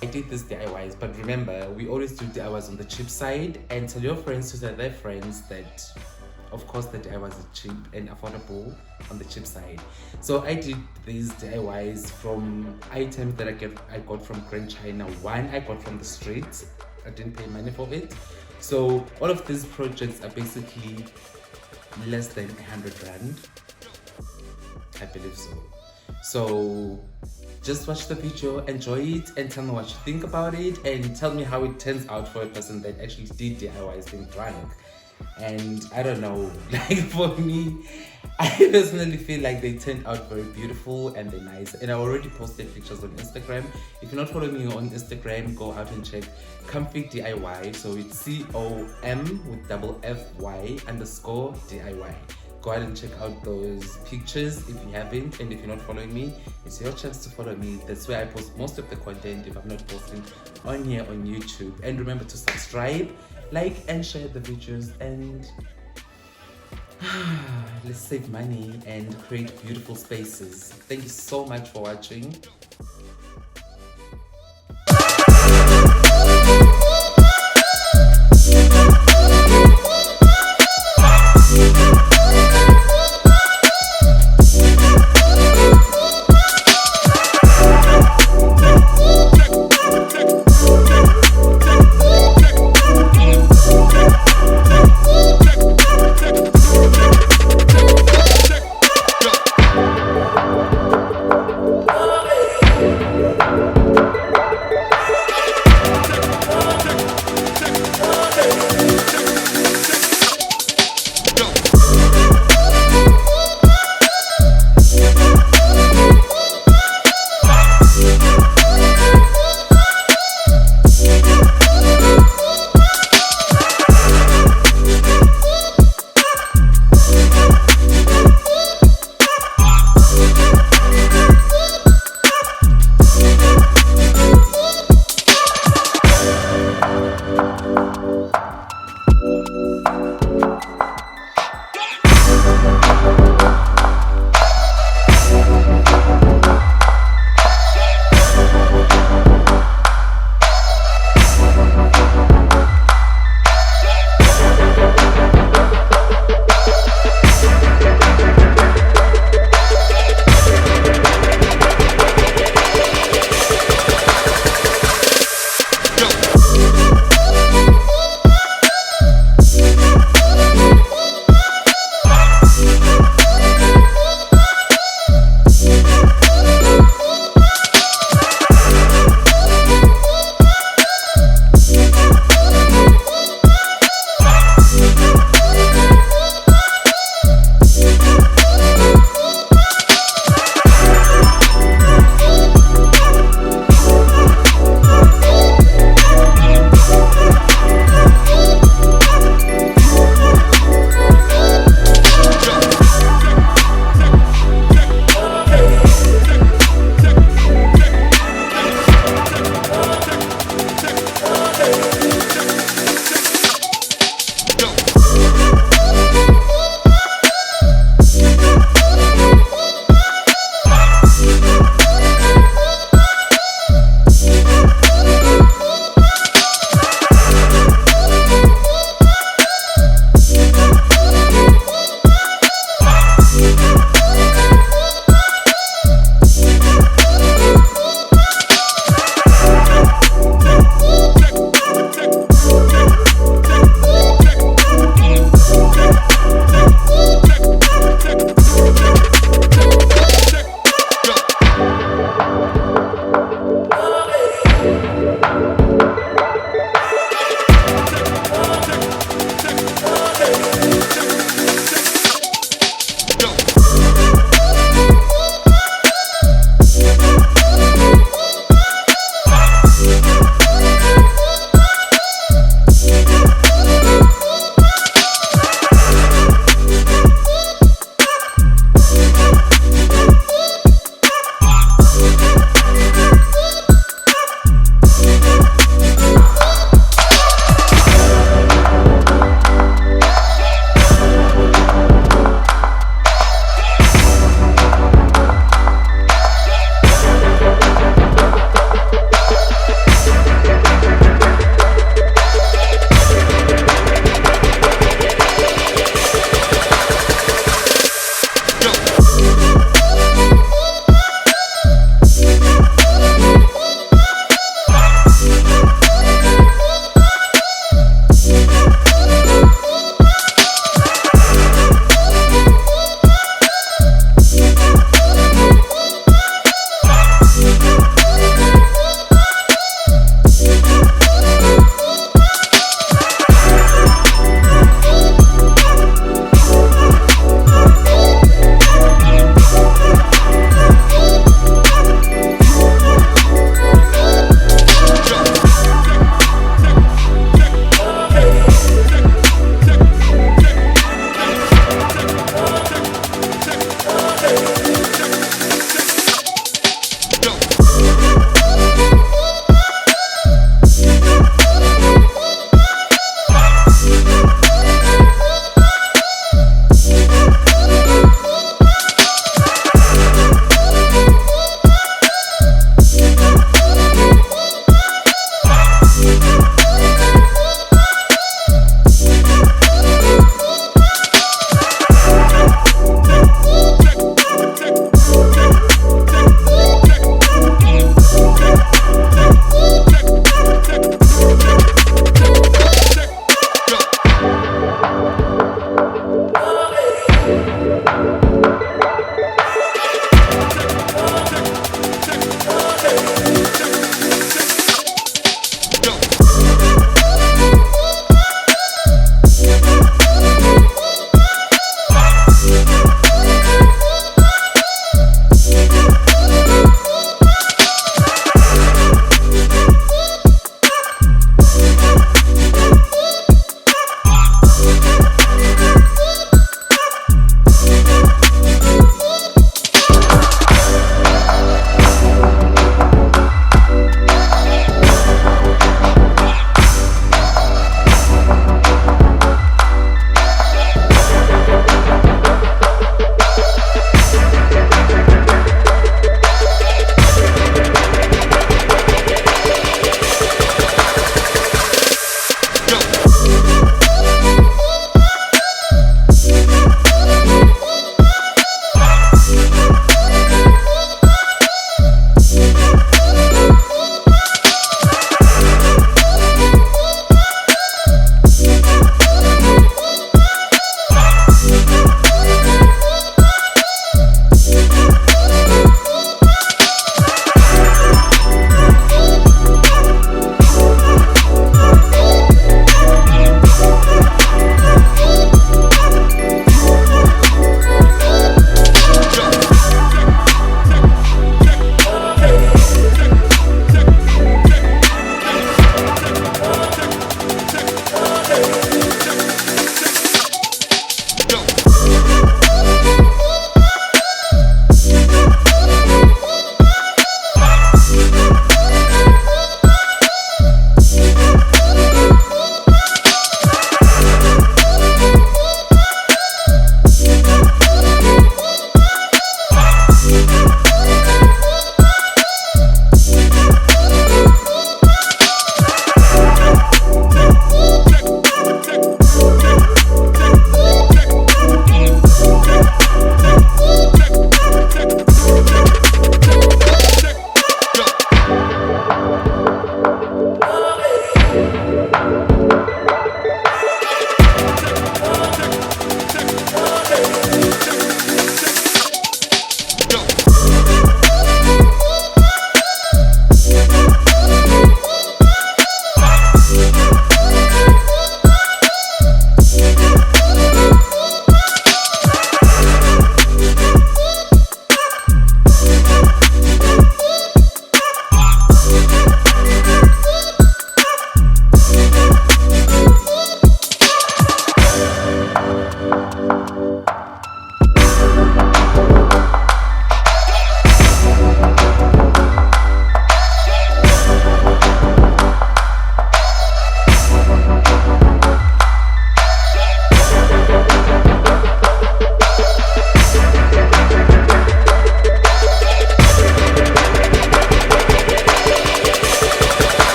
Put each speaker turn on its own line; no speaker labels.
I did this DIYs, but remember, we always do DIYs on the cheap side, and tell your friends to tell their friends that, of course, the DIYs are cheap and affordable on the cheap side. So I did these DIYs from items that I got from Grand China. One I got from the street. I didn't pay money for it. So all of these projects are basically less than 100 rand. I believe so. So just watch the video, enjoy it, and tell me what you think about it, and tell me how it turns out for a person that actually did DIYs being drunk. And I don't know, like for me, I personally feel like they turned out very beautiful and they're nice. And I already posted pictures on Instagram. If you're not following me on Instagram, go out and check Comfy DIY. So it's COM_FY_DIY. Go ahead and check out those pictures if you haven't, and if you're not following me, it's your chance to follow me. That's where I post most of the content if I'm not posting on here on YouTube. And remember to subscribe, like, and share the videos, and let's save money and create beautiful spaces. Thank you so much for watching.